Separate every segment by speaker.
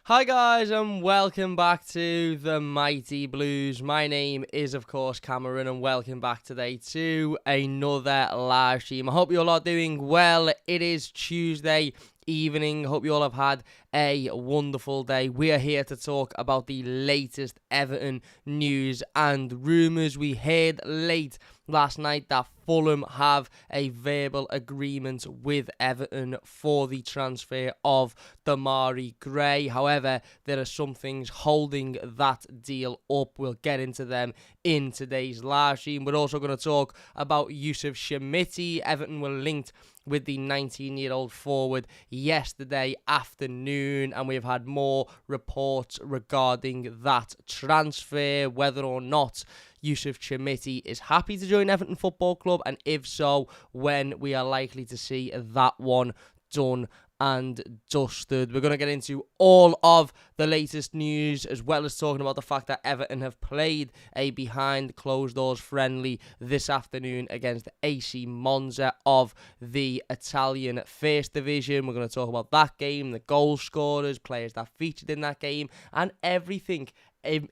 Speaker 1: Hi guys and welcome back to the Mighty Blues. My name is of course Cameron and welcome back today to another live stream. I hope you all are doing well. It is Tuesday evening. Hope you all have had a wonderful day. We are here to talk about the latest Everton news and rumours. We heard late last night that Fulham have a verbal agreement with Everton for the transfer of Demarai Gray. However, there are some things holding that deal up. We'll get into them in today's live stream. We're also going to talk about Yusuf Chermiti. Everton were linked with the 19-year-old forward yesterday afternoon, and we've had more reports regarding that transfer, whether or not Yusuf Chermiti is happy to join Everton Football Club, and if so, when we are likely to see that one done and dusted. We're going to get into all of the latest news, as well as talking about the fact that Everton have played a behind closed doors friendly this afternoon against AC Monza of the Italian First Division. We're going to talk about that game, the goal scorers, players that featured in that game, and everything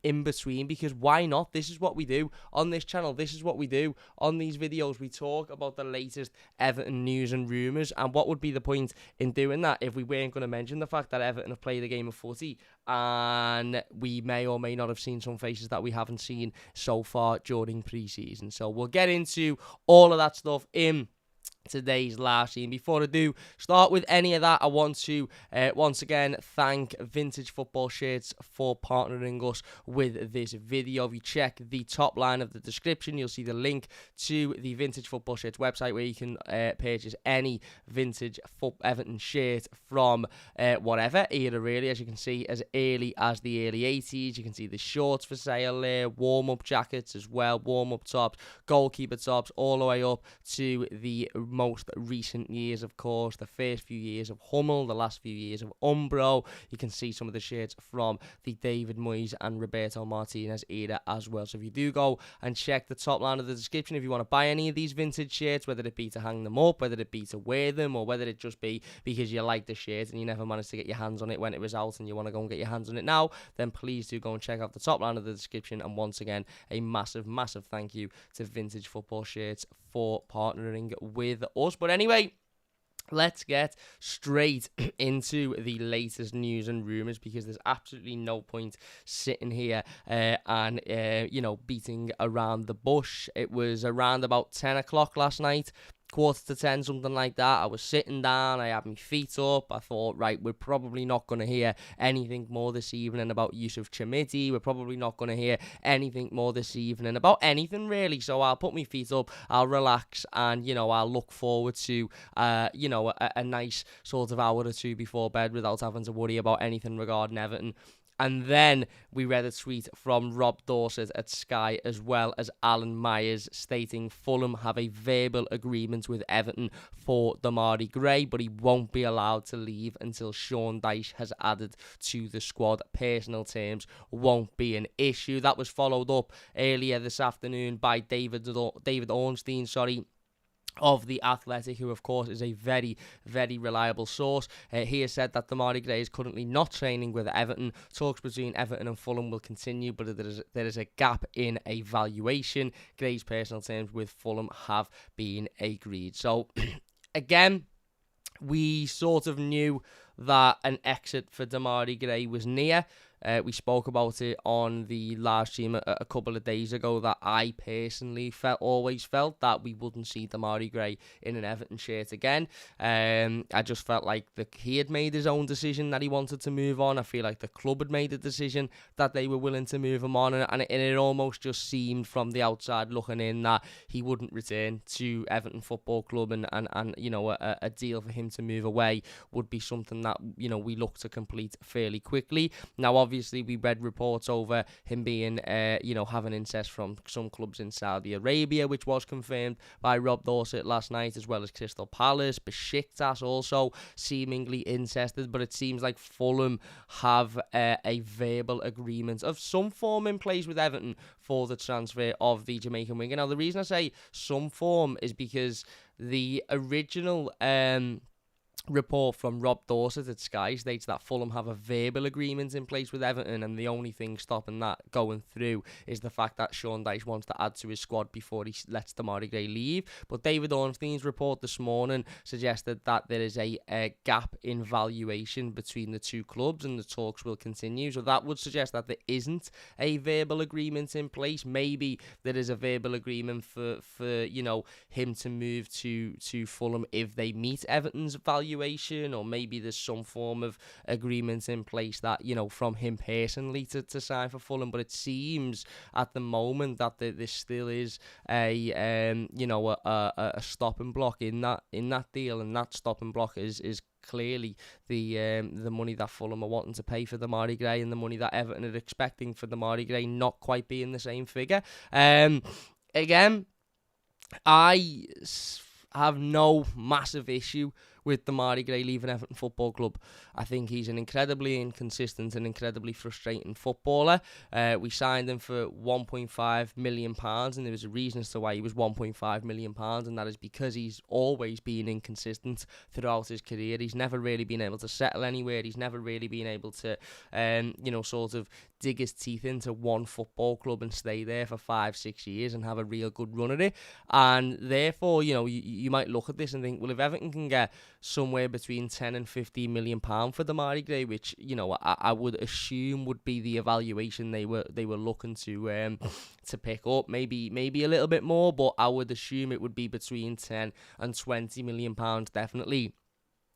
Speaker 1: in between, because why not? This is what we do on this channel. This is what we do on these videos. We talk about the latest Everton news and rumours, and what would be the point in doing that if we weren't going to mention the fact that Everton have played a game of footy and we may or may not have seen some faces that we haven't seen so far during pre-season. So we'll get into all of that stuff in today's live stream. Before I do start with any of that, I want to once again thank Vintage Football Shirts for partnering us with this video. If you check the top line of the description, you'll see the link to the Vintage Football Shirts website, where you can purchase any vintage Everton shirt from whatever era, really. As you can see, as early as the early 80s. You can see the shorts for sale there, warm-up jackets as well, warm-up tops, goalkeeper tops, all the way up to the most recent years, of course, the first few years of Hummel, the last few years of Umbro. You can see some of the shirts from the David Moyes and Roberto Martinez era as well. So if you do go and check the top line of the description, if you want to buy any of these vintage shirts, whether it be to hang them up, whether it be to wear them, or whether it just be because you like the shirt and you never managed to get your hands on it when it was out and you want to go and get your hands on it now, then please do go and check out the top line of the description. And once again, a massive thank you to Vintage Football Shirts for partnering with us. But anyway, let's get straight into the latest news and rumours, because there's absolutely no point sitting here and beating around the bush. It was around about 10 o'clock last night, 9:45, something like that. I was sitting down, I had my feet up. I thought, right, we're probably not going to hear anything more this evening about Yusuf Chermiti. We're probably not going to hear anything more this evening about anything, really. So I'll put my feet up, I'll relax, and, I'll look forward to, a nice sort of hour or two before bed without having to worry about anything regarding Everton. And then we read a tweet from Rob Dorset at Sky, as well as Alan Myers, stating Fulham have a verbal agreement with Everton for Demarai Gray, but he won't be allowed to leave until Sean Dyche has added to the squad. Personal terms won't be an issue. That was followed up earlier this afternoon by David Ornstein, of The Athletic, who of course is a very reliable source. He has said that Demarai Gray is currently not training with Everton. Talks between Everton and Fulham will continue, but there is a gap in a valuation. Gray's personal terms with Fulham have been agreed. So again, we sort of knew that an exit for Demarai Gray was near. We spoke about it on the live stream a couple of days ago, that I personally always felt that we wouldn't see Demarai Gray in an Everton shirt again. I just felt like he had made his own decision that he wanted to move on. I feel like the club had made a decision that they were willing to move him on, and it almost just seemed from the outside looking in that he wouldn't return to Everton Football Club, and a deal for him to move away would be something that we look to complete fairly quickly. Now, obviously, we read reports over him being, having incest from some clubs in Saudi Arabia, which was confirmed by Rob Dorset last night, as well as Crystal Palace. Besiktas also seemingly interested, but it seems like Fulham have a verbal agreement of some form in place with Everton for the transfer of the Jamaican winger. Now, the reason I say some form is because the original report from Rob Dorset at Sky states that Fulham have a verbal agreement in place with Everton, and the only thing stopping that going through is the fact that Sean Dyche wants to add to his squad before he lets Demarai Gray leave. But David Ornstein's report this morning suggested that there is a gap in valuation between the two clubs and the talks will continue. So that would suggest that there isn't a verbal agreement in place. Maybe there is a verbal agreement for him to move to Fulham if they meet Everton's valuation, or maybe there's some form of agreement in place that, from him personally to sign for Fulham. But it seems at the moment that there still is a stopping block in that deal, and that stopping block is clearly the money that Fulham are wanting to pay for Demarai Gray, and the money that Everton are expecting for Demarai Gray not quite being the same figure. Again, I have no massive issue with Demarai Gray leaving Everton Football Club. I think he's an incredibly inconsistent and incredibly frustrating footballer. We signed him for £1.5 million, and there was a reason as to why he was £1.5 million, and that is because he's always been inconsistent throughout his career. He's never really been able to settle anywhere. He's never really been able to, sort of dig his teeth into one football club and stay there for 5-6 years and have a real good run at it. And therefore, you might look at this and think, well, if Everton can get somewhere between 10 and 15 million pound for Demarai Gray, which I would assume would be the evaluation they were looking to pick up, maybe a little bit more, but I would assume it would be between 10 and 20 million pounds definitely.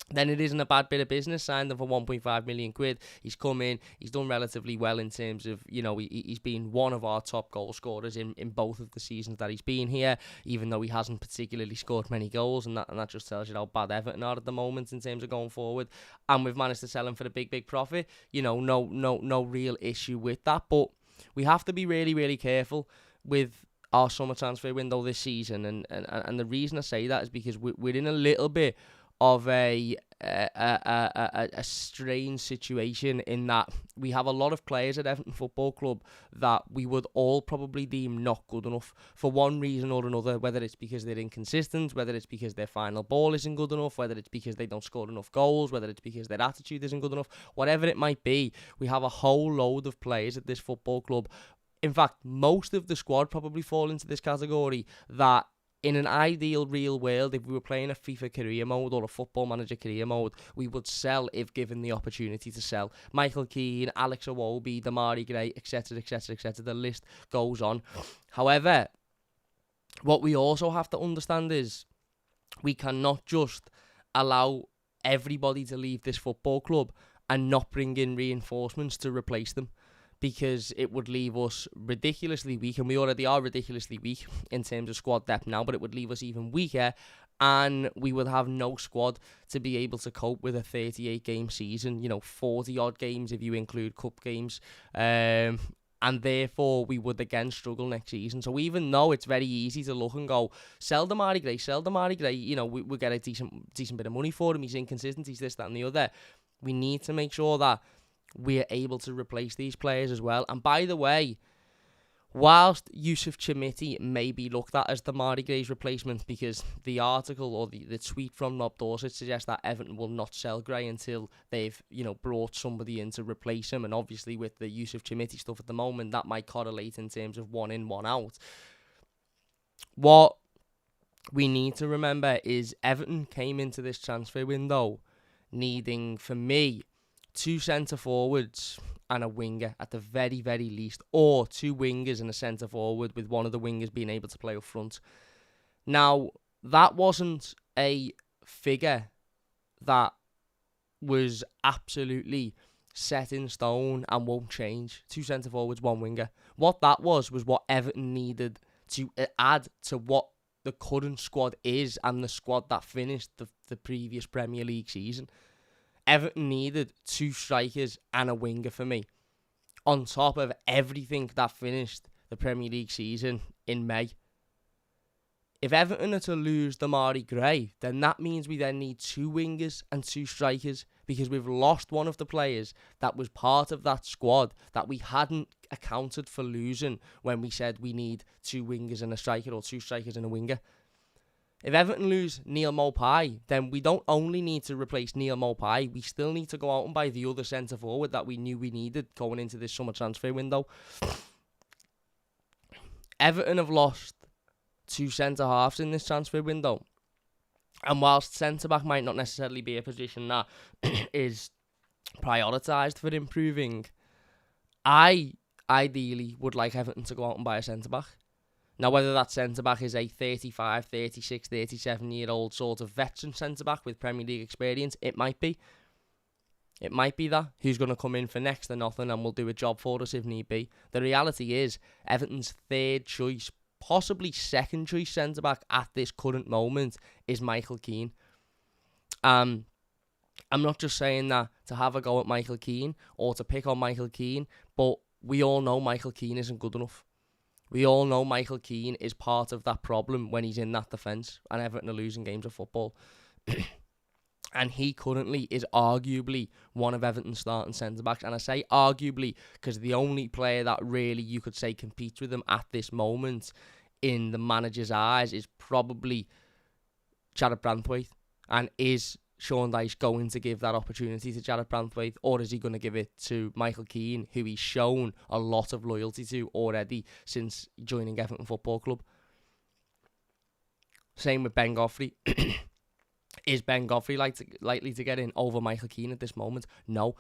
Speaker 1: Then it isn't a bad bit of business. Signed him for 1.5 million quid. He's come in, he's done relatively well in terms of, he's been one of our top goal scorers in both of the seasons that he's been here, even though he hasn't particularly scored many goals, and that just tells you how bad Everton are at the moment in terms of going forward. And we've managed to sell him for a big profit. No real issue with that. But we have to be really, really careful with our summer transfer window this season, and the reason I say that is because we're in a little bit of a strange situation in that we have a lot of players at Everton Football Club that we would all probably deem not good enough for one reason or another, whether it's because they're inconsistent, whether it's because their final ball isn't good enough, whether it's because they don't score enough goals, whether it's because their attitude isn't good enough, whatever it might be. We have a whole load of players at this football club. In fact, most of the squad probably fall into this category that in an ideal real world, if we were playing a FIFA career mode or a Football Manager career mode, we would sell if given the opportunity to sell. Michael Keane, Alex Iwobi, Demarai Gray, etc., etc., etc. The list goes on. However, what we also have to understand is we cannot just allow everybody to leave this football club and not bring in reinforcements to replace them, because it would leave us ridiculously weak, and we already are ridiculously weak in terms of squad depth now, but it would leave us even weaker, and we would have no squad to be able to cope with a 38-game season, 40-odd games if you include cup games, and therefore we would again struggle next season. So even though it's very easy to look and go, sell Demarai Gray, we get a decent bit of money for him, he's inconsistent, he's this, that and the other, we need to make sure that we're able to replace these players as well. And by the way, whilst Yusuf Chermiti may be looked at as Demarai Gray's replacement, because the article or the tweet from Rob Dorset suggests that Everton will not sell Gray until they've, brought somebody in to replace him. And obviously with the Yusuf Chermiti stuff at the moment, that might correlate in terms of one in, one out. What we need to remember is Everton came into this transfer window needing, for me, 2 centre-forwards and a winger at the very, very least, or 2 wingers and a centre-forward, with one of the wingers being able to play up front. Now, that wasn't a figure that was absolutely set in stone and won't change. 2 centre-forwards, 1 winger. What that was what Everton needed to add to what the current squad is and the squad that finished the previous Premier League season. Everton needed 2 strikers and a winger for me, on top of everything that finished the Premier League season in May. If Everton are to lose Demarai Gray, then that means we then need 2 wingers and 2 strikers, because we've lost one of the players that was part of that squad that we hadn't accounted for losing when we said we need 2 wingers and a striker, or 2 strikers and a winger. If Everton lose Neil Maupay, then we don't only need to replace Neil Maupay, we still need to go out and buy the other centre-forward that we knew we needed going into this summer transfer window. Everton have lost 2 centre-halves in this transfer window. And whilst centre-back might not necessarily be a position that is prioritised for improving, I ideally would like Everton to go out and buy a centre-back. Now, whether that centre-back is a 35, 36, 37-year-old sort of veteran centre-back with Premier League experience, it might be. It might be that, who's going to come in for next to nothing and will do a job for us if need be. The reality is, Everton's third choice, possibly second choice centre-back at this current moment is Michael Keane. I'm not just saying that to have a go at Michael Keane or to pick on Michael Keane, but we all know Michael Keane isn't good enough. We all know Michael Keane is part of that problem when he's in that defence and Everton are losing games of football. And he currently is arguably one of Everton's starting centre-backs. And I say arguably because the only player that really you could say competes with him at this moment in the manager's eyes is probably Jared Branthwaite. And is Sean Dyche going to give that opportunity to Jared Branthwaite, or is he going to give it to Michael Keane, who he's shown a lot of loyalty to already since joining Everton Football Club? Same with Ben Godfrey. Is Ben Godfrey likely to get in over Michael Keane at this moment? No.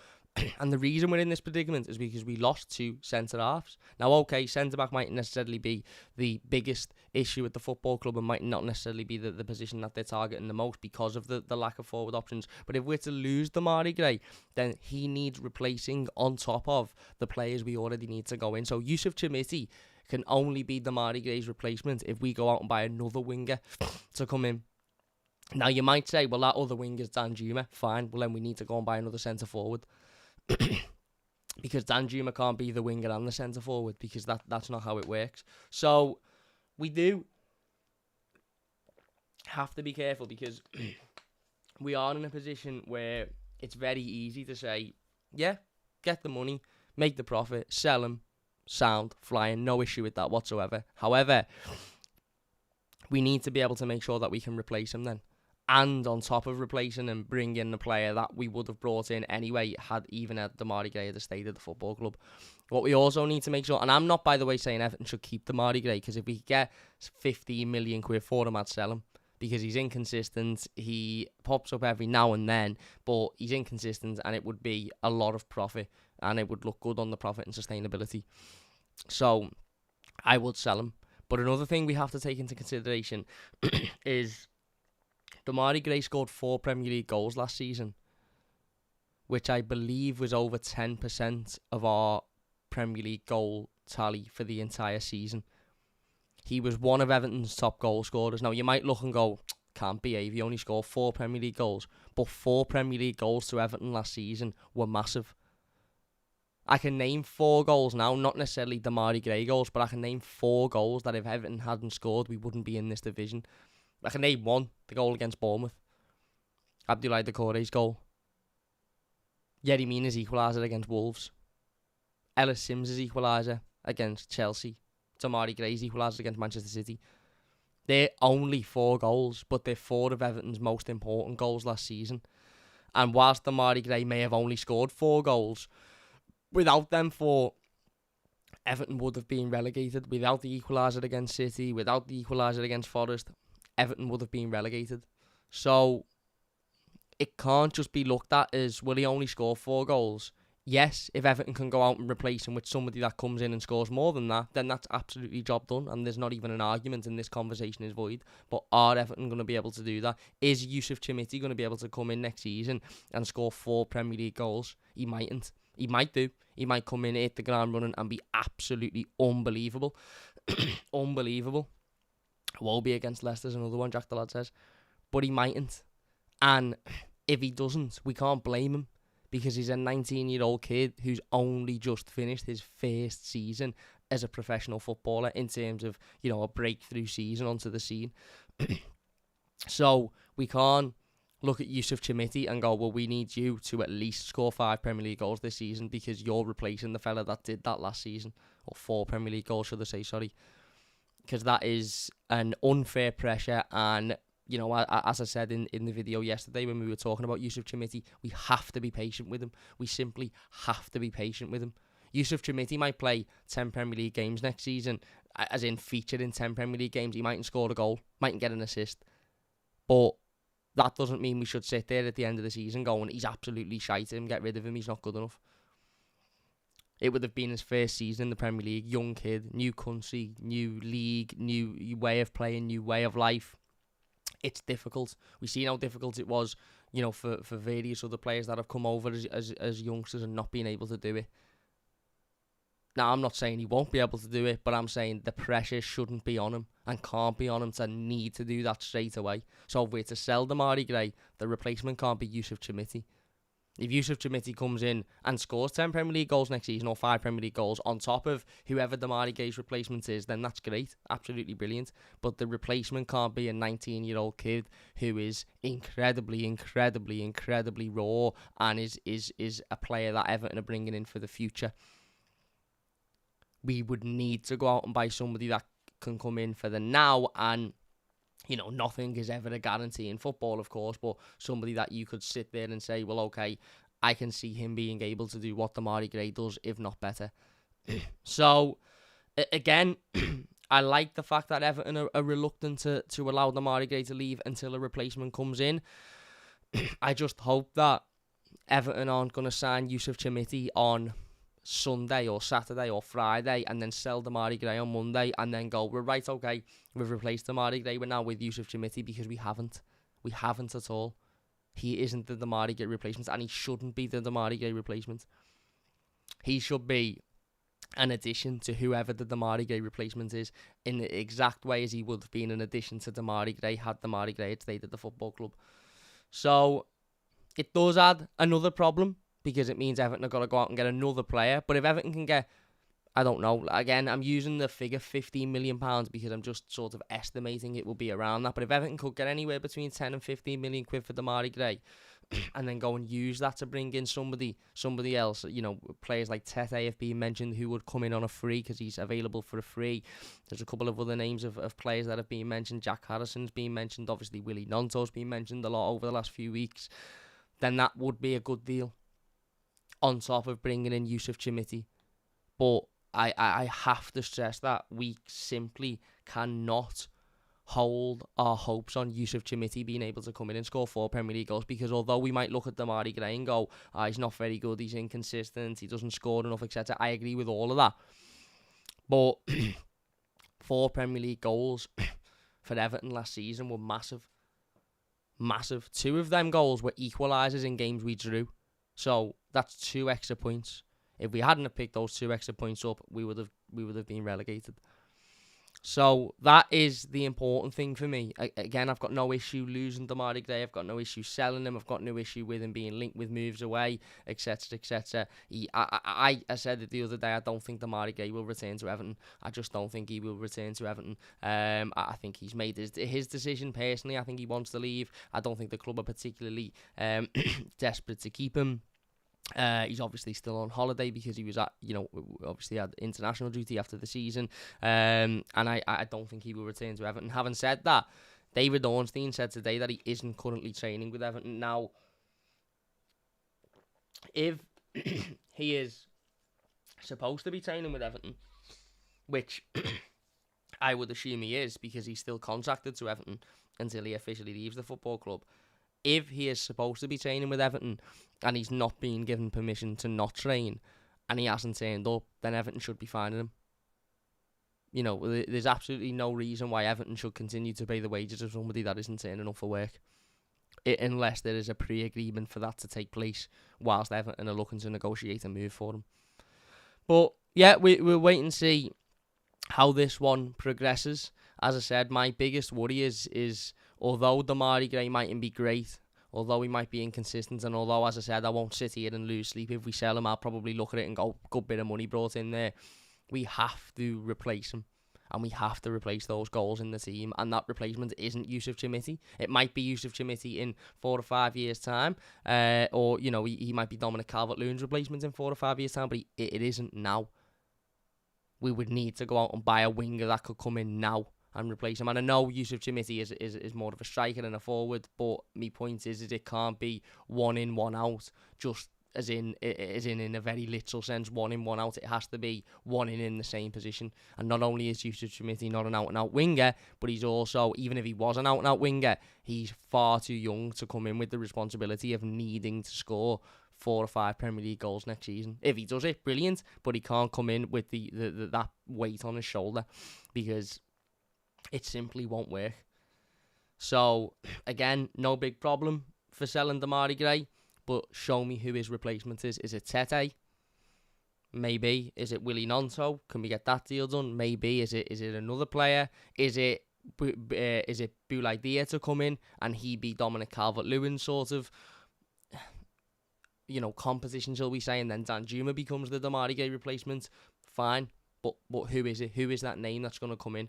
Speaker 1: And the reason we're in this predicament is because we lost 2 centre-halves. Now, okay, centre-back might necessarily be the biggest issue at the football club and might not necessarily be the position that they're targeting the most because of the lack of forward options. But if we're to lose Demarai Gray, then he needs replacing on top of the players we already need to go in. So Yusuf Chermiti can only be Demarai Gray's replacement if we go out and buy another winger to come in. Now, you might say, well, that other wing is Danjuma. Fine, well, then we need to go and buy another centre-forward. Because Danjuma can't be the winger and the centre-forward, because that's not how it works. So, we do have to be careful, because we are in a position where it's very easy to say, yeah, get the money, make the profit, sell him, sound, flying, no issue with that whatsoever. However, we need to be able to make sure that we can replace him then. And on top of replacing and bring in the player that we would have brought in anyway, had Demarai Gray had stayed at the football club. What we also need to make sure, and I'm not, by the way, saying Everton should keep Demarai Gray, because if we get 15 million quid for him, I'd sell him. Because he's inconsistent, he pops up every now and then, but he's inconsistent, and it would be a lot of profit, and it would look good on the profit and sustainability. So, I would sell him. But another thing we have to take into consideration is Demarai Gray scored 4 Premier League goals last season, which I believe was over 10% of our Premier League goal tally for the entire season. He was one of Everton's top goal scorers. Now, you might look and go, can't be, he only scored 4 Premier League goals. But 4 Premier League goals to Everton last season were massive. I can name 4 goals now, not necessarily Demarai Gray goals, but I can name 4 goals that if Everton hadn't scored, we wouldn't be in this division. I can name 1, the goal against Bournemouth. Abdoulaye Doucouré's goal. Yerry Mina's equaliser against Wolves. Ellis Simms' equaliser against Chelsea. Demarai Gray's equaliser against Manchester City. They're only 4 goals, but they're 4 of Everton's most important goals last season. And whilst Demarai Gray may have only scored 4 goals, without them 4, Everton would have been relegated. Without the equaliser against City, without the equaliser against Forest, Everton would have been relegated. So, it can't just be looked at as, well, he only scored 4 goals. Yes, if Everton can go out and replace him with somebody that comes in and scores more than that, then that's absolutely job done, and there's not even an argument, and this conversation is void. But are Everton going to be able to do that? Is Yusuf Chermiti going to be able to come in next season and score 4 Premier League goals? He mightn't. He might do. He might come in, hit the ground running, and be absolutely unbelievable. Unbelievable. Will be against Leicester, another one, Jack the Lad says. But he mightn't. And if he doesn't, we can't blame him, because he's a 19-year-old kid who's only just finished his first season as a professional footballer in terms of, you know, a breakthrough season onto the scene. So we can't look at Yusuf Chermiti and go, well, we need you to at least score 5 Premier League goals this season because you're replacing the fella that did that last season. Or 4 Premier League goals, should I say, sorry. Because that is an unfair pressure, and you know, as I said in the video yesterday when we were talking about Yusuf Chermiti, we have to be patient with him. We simply have to be patient with him. Yusuf Chermiti might play 10 Premier League games next season, as in featured in 10 Premier League games. He mightn't score a goal, mightn't get an assist. But that doesn't mean we should sit there at the end of the season going, he's absolutely shite him, get rid of him, he's not good enough. It would have been his first season in the Premier League, young kid, new country, new league, new way of playing, new way of life. It's difficult. We've seen how difficult it was, you know, for various other players that have come over as youngsters and not being able to do it. Now, I'm not saying he won't be able to do it, but I'm saying the pressure shouldn't be on him and can't be on him to need to do that straight away. So if we're to sell Demarai Gray, the replacement can't be Yusuf Chermiti. If Yusuf Chermiti comes in and scores 10 Premier League goals next season or 5 Premier League goals on top of whoever Demarai Gray's replacement is, then that's great. Absolutely brilliant. But the replacement can't be a 19-year-old kid who is incredibly raw and is a player that Everton are bringing in for the future. We would need to go out and buy somebody that can come in for the now, and you know, nothing is ever a guarantee in football, of course, but somebody that you could sit there and say, well, okay, I can see him being able to do what Demarai Gray does, if not better. So, again, I like the fact that Everton are reluctant to allow Demarai Gray to leave until a replacement comes in. I just hope that Everton aren't going to sign Yusuf Chermiti on Sunday or Saturday or Friday and then sell Demarai Gray on Monday and then go, we're right, okay, we've replaced Demarai Gray, we're now with Yusuf Chermiti, because we haven't at all. He isn't the Demarai Gray replacement, and he shouldn't be the Demarai Gray replacement. He should be an addition to whoever the Demarai Gray replacement is, in the exact way as he would have been an addition to Demarai Gray had Demarai Gray had stayed at the football club. So it does add another problem, because it means Everton have got to go out and get another player. But if Everton can get, I don't know, again, I'm using the figure £15 million because I'm just sort of estimating it will be around that. But if Everton could get anywhere between 10 and 15 million quid for Demarai Gray, and then go and use that to bring in somebody else, you know, players like Tete have been mentioned who would come in on a free because he's available for a free. There's a couple of other names of players that have been mentioned. Jack Harrison's been mentioned, obviously Willie Gnonto's been mentioned a lot over the last few weeks. Then that would be a good deal, on top of bringing in Yusuf Chermiti. But I have to stress that we simply cannot hold our hopes on Yusuf Chermiti being able to come in and score 4 Premier League goals, because although we might look at Demarai Gray and go, he's not very good, he's inconsistent, he doesn't score enough, etc. I agree with all of that. But 4 Premier League goals for Everton last season were massive. Massive. 2 of them goals were equalisers in games we drew. So that's 2 extra points. If we hadn't have picked those 2 extra points up, we would have been relegated. So that is the important thing for me. Again, I've got no issue losing Demarai Gray. I've got no issue selling him. I've got no issue with him being linked with moves away, etc., etc. I said it the other day, I don't think Demarai Gray will return to Everton. I just don't think he will return to Everton. I think he's made his decision personally. I think he wants to leave. I don't think the club are particularly desperate to keep him. He's obviously still on holiday because he was obviously had international duty after the season, and I don't think he will return to Everton. Having said that, David Ornstein said today that he isn't currently training with Everton. Now, if he is supposed to be training with Everton, which I would assume he is because he's still contracted to Everton until he officially leaves the football club, if he is supposed to be training with Everton and he's not being given permission to not train and he hasn't turned up, then Everton should be fining him. You know, there's absolutely no reason why Everton should continue to pay the wages of somebody that isn't turning up for work, unless there is a pre-agreement for that to take place whilst Everton are looking to negotiate a move for him. But yeah, we'll wait and see how this one progresses. As I said, my biggest worry is although Demarai Gray mightn't be great, although he might be inconsistent, and although, as I said, I won't sit here and lose sleep if we sell him, I'll probably look at it and go, good bit of money brought in there. We have to replace him, and we have to replace those goals in the team, and that replacement isn't Yusuf Chermiti. It might be Yusuf Chermiti in 4 or 5 years' time, or, you know, he might be Dominic Calvert-Lewin's replacement in 4 or 5 years' time, but it isn't now. We would need to go out and buy a winger that could come in now and replace him. And I know Yusuf Chermiti is more of a striker than a forward, but my point is it can't be one in, one out, just as in a very literal sense, one in, one out. It has to be one in the same position. And not only is Yusuf Chermiti not an out-and-out winger, but he's also, even if he was an out-and-out winger, he's far too young to come in with the responsibility of needing to score 4 or 5 Premier League goals next season. If he does it, brilliant, but he can't come in with that weight on his shoulder, because it simply won't work. So, again, no big problem for selling Demarai Gray, but show me who his replacement is. Is it Tete? Maybe. Is it Willie Nonto? Can we get that deal done? Maybe. Is it another player? Is it Boulaye Dia to come in and he be Dominic Calvert-Lewin sort of, composition, shall we say, and then Danjuma becomes the Demarai Gray replacement? Fine. But who is it? Who is that name that's going to come in?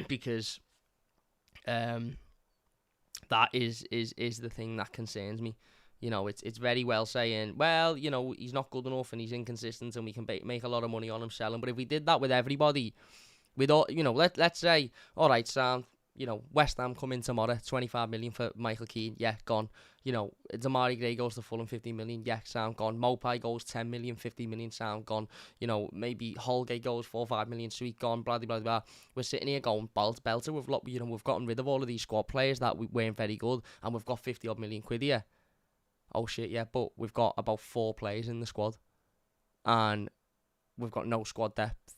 Speaker 1: Because that is the thing that concerns me. It's very well saying, well, he's not good enough and he's inconsistent and we can make a lot of money on him selling. But if we did that with everybody, with all, let's say, all right, Sam, West Ham come in tomorrow, 25 million for Michael Keane, yeah, gone. Demarai Gray goes to Fulham, 15 million, yeah, sound gone. Mopai goes 10 million, 50 million, sound gone. Maybe Holgate goes 4 or 5 million, sweet, gone, blah, blah, blah. We're sitting here going, belter, we've gotten rid of all of these squad players that weren't very good, and we've got 50 odd million quid here. Oh shit, yeah, but we've got about 4 players in the squad, and we've got no squad depth,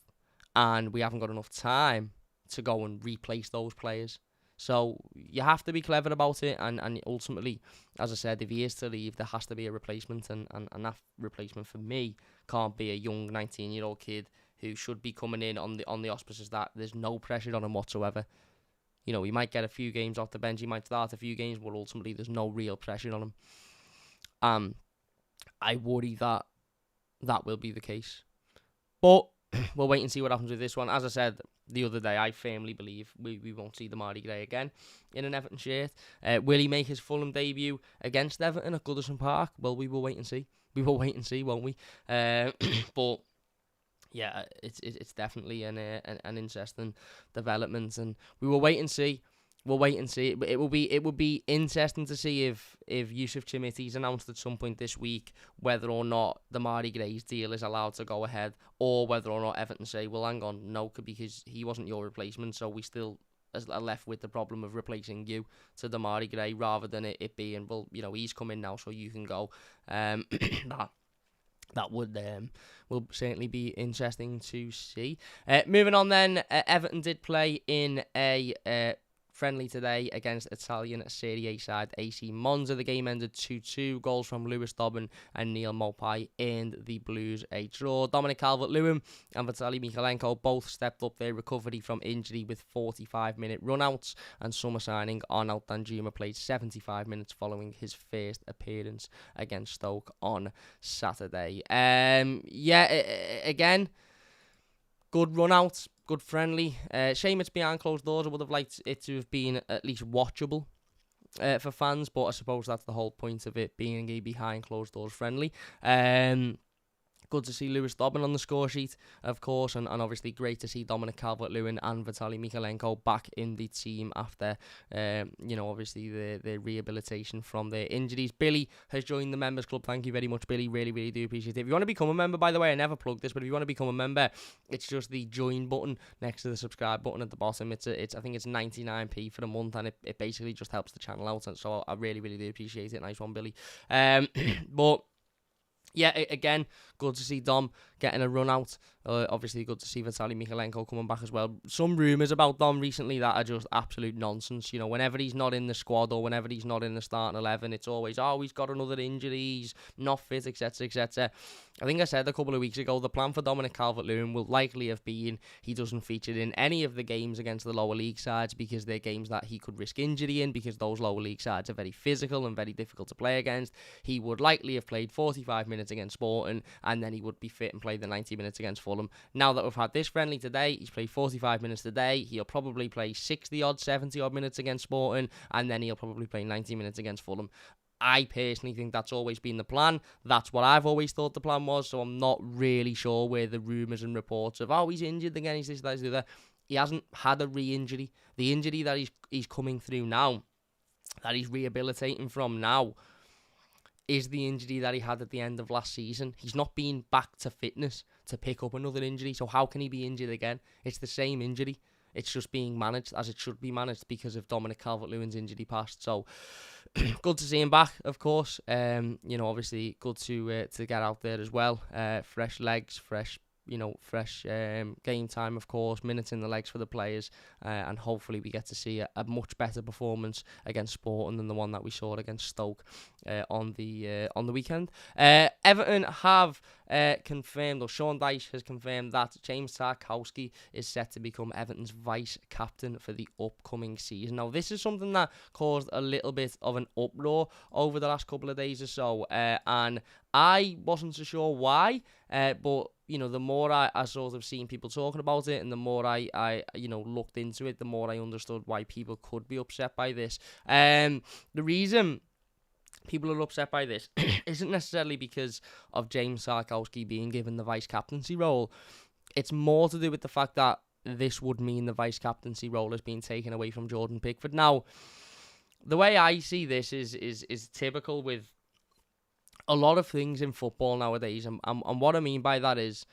Speaker 1: and we haven't got enough time to go and replace those players. So you have to be clever about it, and ultimately, as I said, if he is to leave, there has to be a replacement, and that replacement for me can't be a young 19-year-old kid who should be coming in on the auspices that there's no pressure on him whatsoever. He might get a few games off the bench, he might start a few games, but ultimately there's no real pressure on him. I worry that will be the case. But we'll wait and see what happens with this one. As I said the other day, I firmly believe we won't see Demarai Gray again in an Everton shirt. Will he make his Fulham debut against Everton at Goodison Park? Well, we will wait and see. We will wait and see, won't we? But yeah, it's definitely an interesting development, and we will wait and see. We'll wait and see. It will be interesting to see if Yusuf Chermiti's announced at some point this week whether or not Demarai Gray's deal is allowed to go ahead, or whether or not Everton say, well, hang on, no, because he wasn't your replacement, so we still are left with the problem of replacing you to Demarai Gray, rather than it being, well, he's coming now, so you can go. That will certainly be interesting to see. Moving on then, Everton did play in a friendly today against Italian Serie A side AC Monza. The game ended 2-2. Goals from Lewis Dobbin and Neil Mopai earned the Blues a draw. Dominic Calvert-Lewin and Vitaly Mikalenko both stepped up their recovery from injury with 45-minute run-outs, and summer signing Arnaud Danjuma played 75 minutes following his first appearance against Stoke on Saturday. Again, good run-out. Good friendly. Shame it's behind closed doors. I would have liked it to have been at least watchable for fans, but I suppose that's the whole point of it being a behind closed doors friendly. Good to see Lewis Dobbin on the score sheet, of course, and obviously great to see Dominic Calvert-Lewin and Vitaly Mikalenko back in the team after, obviously the rehabilitation from their injuries. Billy has joined the members club. Thank you very much, Billy. Really, really do appreciate it. If you want to become a member, by the way, I never plugged this, but if you want to become a member, it's just the join button next to the subscribe button at the bottom. I think it's 99p for the month, and it basically just helps the channel out, and so I really, really do appreciate it. Nice one, Billy. But yeah, again, good to see Dom getting a run out. Obviously, good to see Vitaly Mikalenko coming back as well. Some rumours about Dom recently that are just absolute nonsense. Whenever he's not in the squad or whenever he's not in the starting 11, it's always, he's got another injury, he's not fit, etc., etc. I think I said a couple of weeks ago, the plan for Dominic Calvert-Lewin will likely have been he doesn't feature in any of the games against the lower league sides, because they're games that he could risk injury in, because those lower league sides are very physical and very difficult to play against. He would likely have played 45 minutes against Sporting, and then he would be fit and play the 90 minutes against Fulham. Now that we've had this friendly today, he's played 45 minutes today. He'll probably play 60-odd, 70-odd minutes against Sporting, and then he'll probably play 90 minutes against Fulham. I personally think that's always been the plan. That's what I've always thought the plan was, so I'm not really sure where the rumours and reports of, he's injured again, he's this, that, he's the other. He hasn't had a re-injury. The injury that he's coming through now, that he's rehabilitating from now, is the injury that he had at the end of last season. He's not been back to fitness to pick up another injury, so how can he be injured again? It's the same injury. It's just being managed as it should be managed because of Dominic Calvert-Lewin's injury past. So, good to see him back, of course. Obviously, good to get out there as well. Fresh legs, fresh game time, of course, minutes in the legs for the players, and hopefully we get to see a much better performance against Sporting than the one that we saw against Stoke on the weekend. Everton have confirmed, or Sean Dyche has confirmed, that James Tarkowski is set to become Everton's vice captain for the upcoming season. Now, this is something that caused a little bit of an uproar over the last couple of days or so, and I wasn't so sure why, but the more I sort of seen people talking about it, and the more I looked into it, the more I understood why people could be upset by this. The reason people are upset by this isn't necessarily because of James Tarkowski being given the vice captaincy role. It's more to do with the fact that this would mean the vice captaincy role is being taken away from Jordan Pickford. Now, the way I see this is typical with a lot of things in football nowadays, and what I mean by that is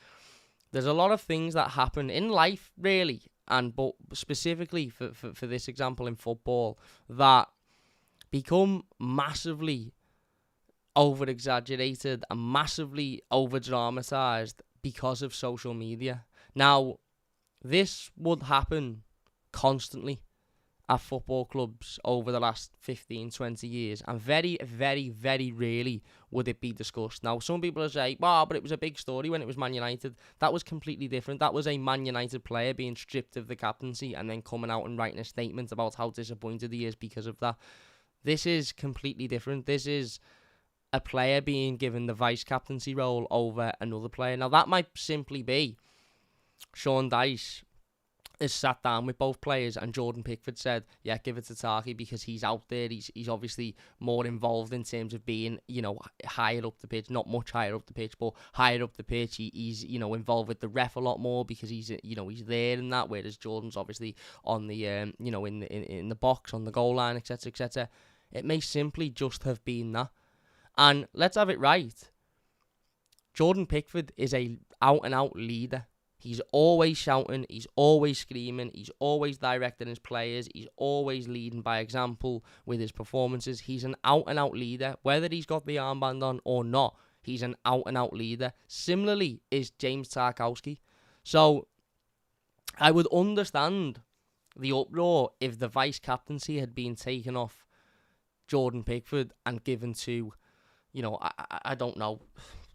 Speaker 1: there's a lot of things that happen in life, really, but specifically for this example in football, that become massively over-exaggerated and massively over-dramatised because of social media. Now, this would happen constantly at football clubs over the last 15, 20 years, and very, very, very rarely would it be discussed. Now, some people will say, but it was a big story when it was Man United. That was completely different. That was a Man United player being stripped of the captaincy and then coming out and writing a statement about how disappointed he is because of that. This is completely different. This is a player being given the vice captaincy role over another player. Now, that might simply be Sean Dyche has sat down with both players, and Jordan Pickford said, yeah, give it to Tarky because he's out there. He's obviously more involved in terms of being, higher up the pitch, not much higher up the pitch, but higher up the pitch. He's involved with the ref a lot more because he's there in that, whereas Jordan's obviously on the, in the box, on the goal line, etc., etc. It may simply just have been that. And let's have it right. Jordan Pickford is a out-and-out leader. He's always shouting, he's always screaming, he's always directing his players, he's always leading by example with his performances. He's an out-and-out leader, whether he's got the armband on or not. He's an out-and-out leader. Similarly is James Tarkowski. So I would understand the uproar if the vice captaincy had been taken off Jordan Pickford and given to, I don't know,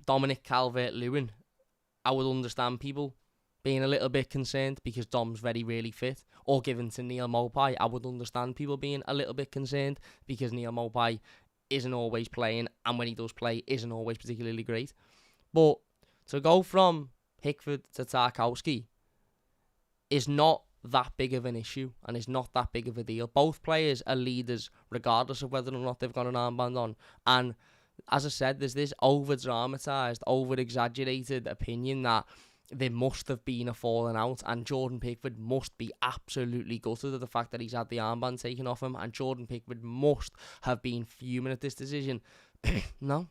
Speaker 1: Dominic Calvert-Lewin. I would understand people being a little bit concerned because Dom's very rarely fit, or given to Neil Maupay. I would understand people being a little bit concerned because Neil Maupay isn't always playing, and when he does play, isn't always particularly great. But to go from Pickford to Tarkowski is not that big of an issue, and is not that big of a deal. Both players are leaders, regardless of whether or not they've got an armband on. And as I said, there's this over-dramatised, over-exaggerated opinion that there must have been a falling out, and Jordan Pickford must be absolutely gutted at the fact that he's had the armband taken off him, and Jordan Pickford must have been fuming at this decision. No.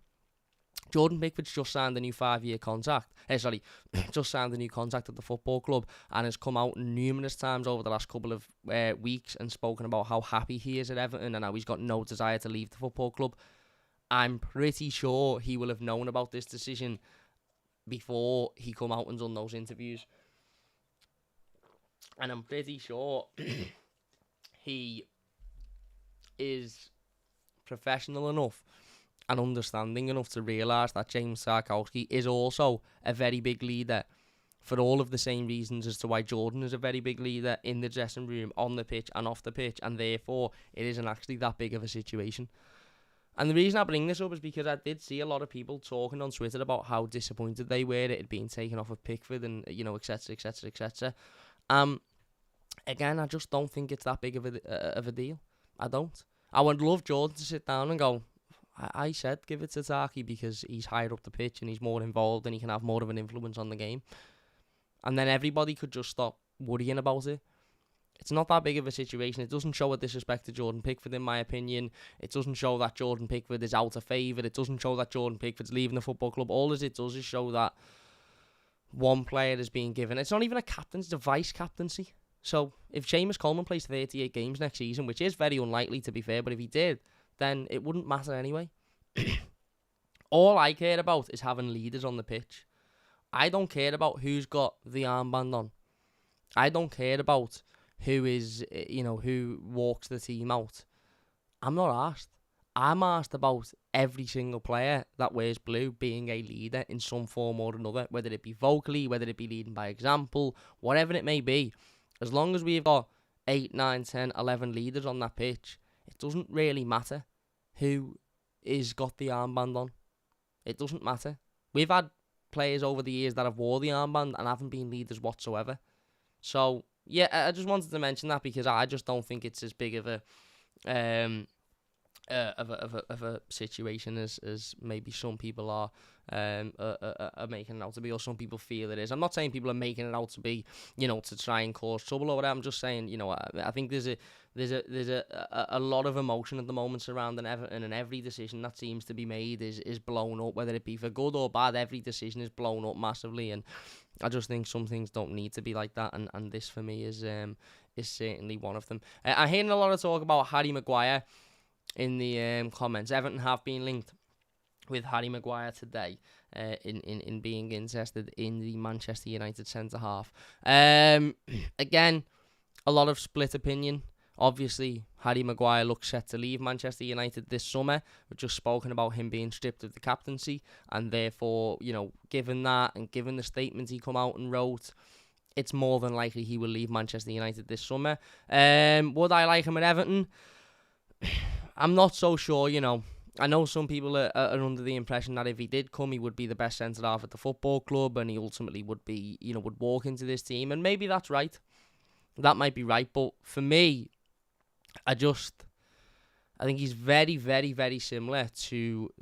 Speaker 1: Jordan Pickford's just signed a new 5-year contract. Just signed a new contract at the football club, and has come out numerous times over the last couple of weeks and spoken about how happy he is at Everton and how he's got no desire to leave the football club. I'm pretty sure he will have known about this decision before he come out and done those interviews. And I'm pretty sure he is professional enough and understanding enough to realise that James Tarkowski is also a very big leader for all of the same reasons as to why Jordan is a very big leader in the dressing room, on the pitch and off the pitch, and therefore it isn't actually that big of a situation. And the reason I bring this up is because I did see a lot of people talking on Twitter about how disappointed they were it had been taken off of Pickford and, etc., etc., etc. Again, I just don't think it's that big of a deal. I don't. I would love Jordan to sit down and go, I said give it to Tarky because he's higher up the pitch and he's more involved and he can have more of an influence on the game. And then everybody could just stop worrying about it. It's not that big of a situation. It doesn't show a disrespect to Jordan Pickford, in my opinion. It doesn't show that Jordan Pickford is out of favour. It doesn't show that Jordan Pickford's leaving the football club. All it does is show that one player is being given. It's not even a captaincy, it's a vice captaincy. So if Seamus Coleman plays 38 games next season, which is very unlikely to be fair, but if he did, then it wouldn't matter anyway. All I care about is having leaders on the pitch. I don't care about who's got the armband on. I don't care about who is, who walks the team out. I'm not asked. I'm asked about every single player that wears blue being a leader in some form or another, whether it be vocally, whether it be leading by example, whatever it may be. As long as we've got 8, 9, 10, 11 leaders on that pitch, it doesn't really matter who is got the armband on. It doesn't matter. We've had players over the years that have wore the armband and haven't been leaders whatsoever. So, yeah, I just wanted to mention that because I just don't think it's as big of a situation as maybe some people are making it out to be, or some people feel it is. I'm not saying people are making it out to be, to try and cause trouble or whatever. I'm just saying, I think there's a lot of emotion at the moment surrounding Everton, and every decision that seems to be made is blown up, whether it be for good or bad. Every decision is blown up massively, and I just think some things don't need to be like that, and this for me is certainly one of them. I'm hearing a lot of talk about Harry Maguire in the comments. Everton have been linked with Harry Maguire today in being interested in the Manchester United centre-half. Again, a lot of split opinion. Obviously, Harry Maguire looks set to leave Manchester United this summer. We've just spoken about him being stripped of the captaincy, and therefore, given that and given the statements he come out and wrote, it's more than likely he will leave Manchester United this summer. Would I like him at Everton? I'm not so sure, I know some people are under the impression that if he did come, he would be the best centre-half at the football club, and he ultimately would be, would walk into this team, and maybe that's right. That might be right, but for me, I think he's very, very, very similar to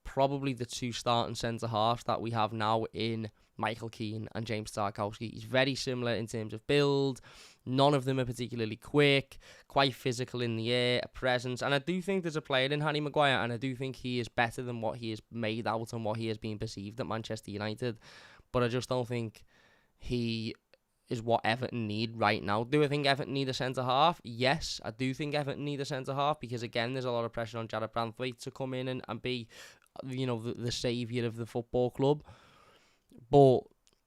Speaker 1: probably the two starting centre-halves that we have now in Michael Keane and James Tarkowski. He's very similar in terms of build. None of them are particularly quick, quite physical in the air, a presence. And I do think there's a player in Harry Maguire, and I do think he is better than what he is made out and what he has been perceived at Manchester United. But I just don't think he is what Everton need right now. Do I think Everton need a centre-half? Yes, I do think Everton need a centre-half because, again, there's a lot of pressure on Jared Branthwaite to come in and be, the saviour of the football club. But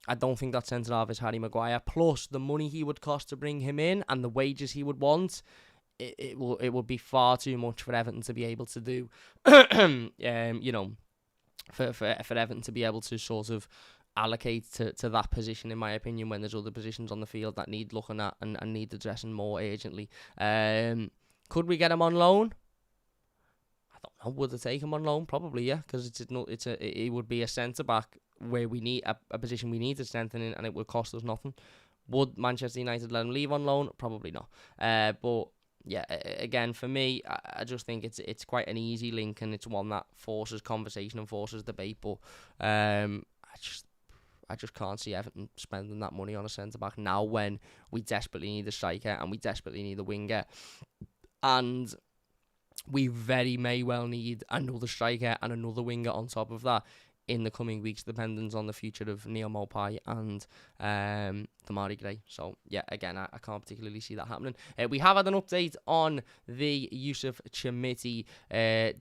Speaker 1: I don't think that centre-half is Harry Maguire. Plus, the money he would cost to bring him in and the wages he would want, it would be far too much for Everton to be able to do. For Everton to be able to sort of allocate to that position, in my opinion, when there's other positions on the field that need looking at and need addressing more urgently. Could we get him on loan? I don't know. Would they take him on loan? Probably, yeah, because it would be a centre back where we need a position we need to strengthen in, and it would cost us nothing. Would Manchester United let him leave on loan? Probably not. But yeah, again, for me, I just think it's quite an easy link, and it's one that forces conversation and forces debate. But I just can't see Everton spending that money on a centre back now when we desperately need a striker and we desperately need a winger, and we very may well need another striker and another winger on top of that in the coming weeks, depending on the future of Neil Maupay and Demarai Gray. So, yeah, again, I can't particularly see that happening. We have had an update on the Yusuf Chermiti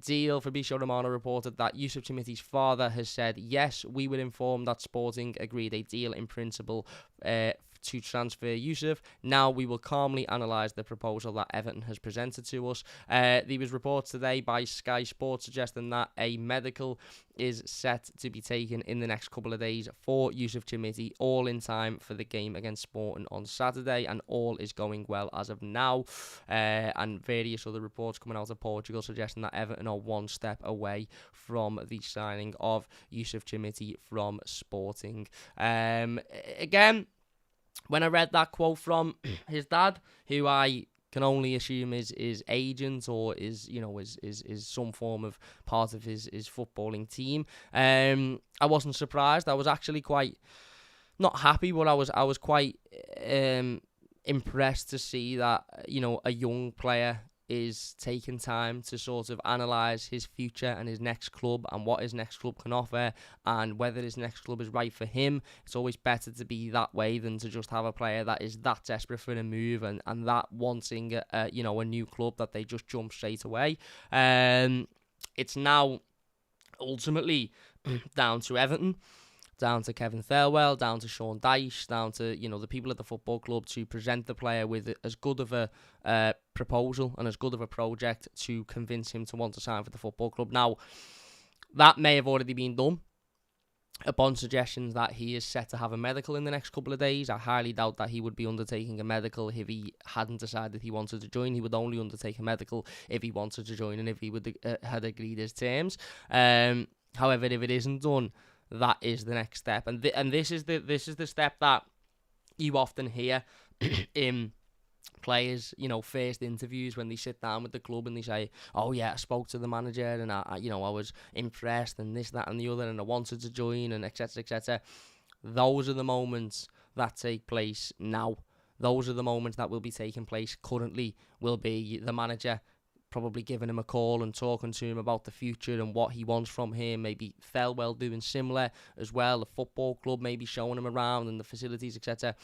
Speaker 1: deal. Fabrizio Romano reported that Yusuf Chermiti's father has said, yes, we were informed that Sporting agreed a deal in principle to transfer Yusuf. Now we will calmly analyse the proposal that Everton has presented to us. There was reports today by Sky Sports suggesting that a medical is set to be taken in the next couple of days for Yusuf Chermiti, all in time for the game against Sporting on Saturday, and all is going well as of now. And various other reports coming out of Portugal suggesting that Everton are one step away from the signing of Yusuf Chermiti from Sporting. Again, when I read that quote from his dad, who I can only assume is agent or is some form of part of his footballing team, I wasn't surprised. I was actually quite not happy, but I was quite impressed to see that, you know, a young player is taking time to sort of analyse his future and his next club and what his next club can offer and whether his next club is right for him. It's always better to be that way than to just have a player that is that desperate for a move and that wanting a new club that they just jump straight away. It's now ultimately down to Everton, down to Kevin Thirlwell, down to Sean Dyche, down to, you know, the people at the football club to present the player with as good of a proposal and as good of a project to convince him to want to sign for the football club. Now, that may have already been done upon suggestions that he is set to have a medical in the next couple of days. I highly doubt that he would be undertaking a medical if he hadn't decided he wanted to join. He would only undertake a medical if he wanted to join and if he would had agreed his terms. However, if it isn't done, that is the next step, and this is the step that you often hear in players, you know, first interviews when they sit down with the club and they say, "Oh yeah, I spoke to the manager and I was impressed and this, that, and the other, and I wanted to join and etc. etc." Those are the moments that take place now. Those are the moments that will be taking place currently. Will be the manager probably giving him a call and talking to him about the future and what he wants from him. Maybe Thelwell doing similar as well. The football club maybe showing him around and the facilities, etc.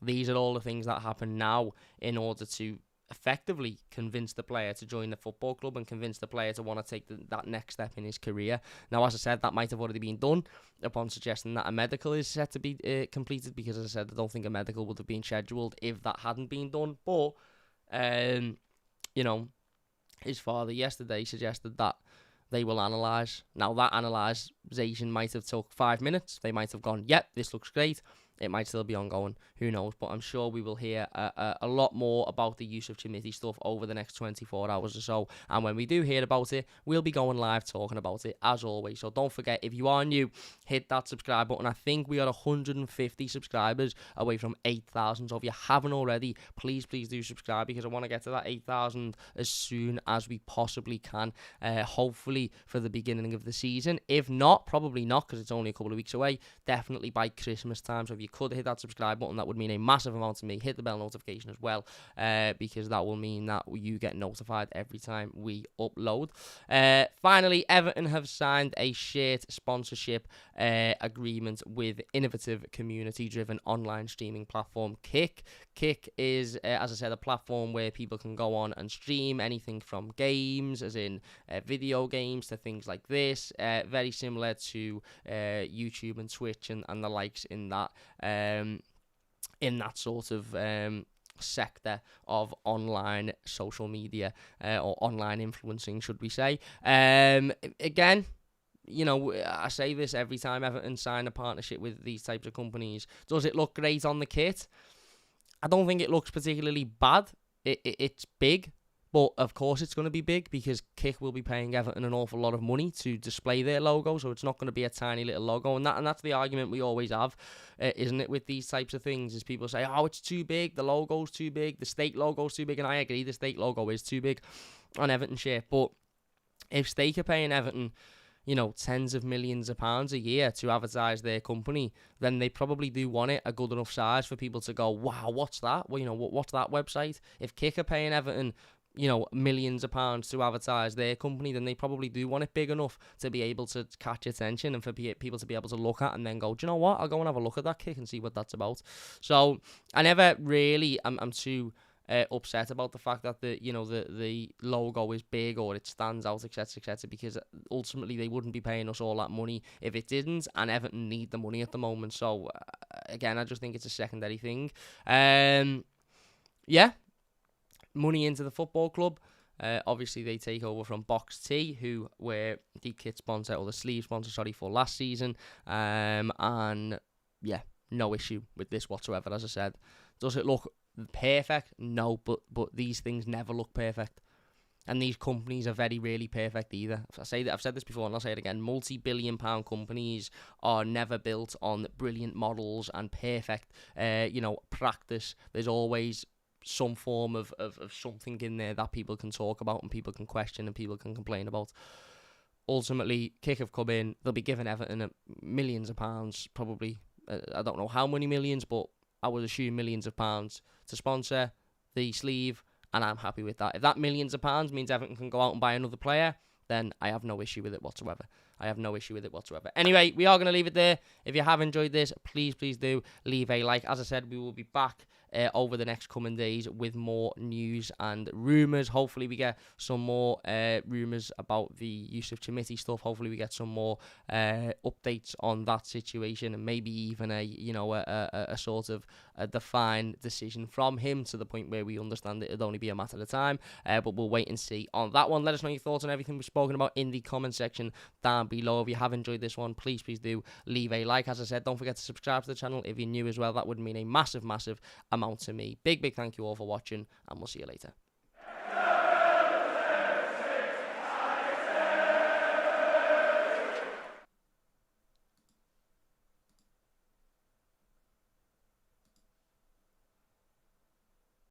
Speaker 1: These are all the things that happen now in order to effectively convince the player to join the football club and convince the player to want to take that next step in his career. Now, as I said, that might have already been done upon suggesting that a medical is set to be completed, because, as I said, I don't think a medical would have been scheduled if that hadn't been done. But, his father yesterday suggested that they will analyse. Now, that analysation might have took 5 minutes. They might have gone, yep, this looks great. It might still be ongoing. Who knows? But I'm sure we will hear a lot more about the Yusuf Chermiti stuff over the next 24 hours or so. And when we do hear about it, we'll be going live talking about it, as always. So don't forget, if you are new, hit that subscribe button. I think we are 150 subscribers away from 8,000. So if you haven't already, please do subscribe, because I want to get to that 8,000 as soon as we possibly can. Hopefully for the beginning of the season. If not, probably not, because it's only a couple of weeks away. Definitely by Christmas time. So if you could hit that subscribe button, that would mean a massive amount to me. Hit the bell notification as well, because that will mean that you get notified every time we upload. Finally, Everton have signed a shirt sponsorship agreement with innovative community-driven online streaming platform Kick. Kick is, as I said, a platform where people can go on and stream anything from games, as in video games, to things like this. Very similar to YouTube and Twitch and the likes in that sort of sector of online social media, or online influencing, should we say. Again, you know, I say this every time Everton sign a partnership with these types of companies. Does it look great on the kit? I don't think it looks particularly bad. It's big. But, of course, it's going to be big, because Kick will be paying Everton an awful lot of money to display their logo, so it's not going to be a tiny little logo. And that's the argument we always have, isn't it, with these types of things, is people say, oh, it's too big, the logo's too big, the Stake logo's too big, and I agree, the Stake logo is too big on Everton shirt. But if Stake are paying Everton, you know, tens of millions of pounds a year to advertise their company, then they probably do want it a good enough size for people to go, wow, what's that? Well, you know, what's that website? If Kick are paying Everton, you know, millions of pounds to advertise their company, then they probably do want it big enough to be able to catch attention and for people to be able to look at and then go, do you know what? I'll go and have a look at that Kick and see what that's about. So I never really I'm too upset about the fact that the logo is big or it stands out, etc., because ultimately they wouldn't be paying us all that money if it didn't, and Everton need the money at the moment. So again, I just think it's a secondary thing. Money into the football club. Obviously, they take over from Box T, who were the kit sponsor, or the sleeve sponsor, for last season. And yeah, no issue with this whatsoever, as I said. Does it look perfect? No, but these things never look perfect. And these companies are very rarely perfect either. I've said this before and I'll say it again. Multi-billion-pound companies are never built on brilliant models and perfect, practice. There's always some form of something in there that people can talk about and people can question and people can complain about. Ultimately, Kick have come in, they'll be giving Everton millions of pounds, probably I don't know how many millions, but I would assume millions of pounds to sponsor the sleeve, and I'm happy with that. If that millions of pounds means Everton can go out and buy another player, then I have no issue with it whatsoever. Anyway, we are going to leave it there. If you have enjoyed this, please do leave a like. As I said, we will be back over the next coming days with more news and rumours. Hopefully we get some more rumours about the Yusuf Chermiti stuff. Hopefully we get some more updates on that situation, and maybe even a sort of a defined decision from him, to the point where we understand it'll only be a matter of time. But we'll wait and see on that one. Let us know your thoughts on everything we've spoken about in the comment section down below. If you have enjoyed this one, please do leave a like. As I said, don't forget to subscribe to the channel if you're new as well. That would mean a massive amount to me. Big thank you all for watching, and we'll see you later.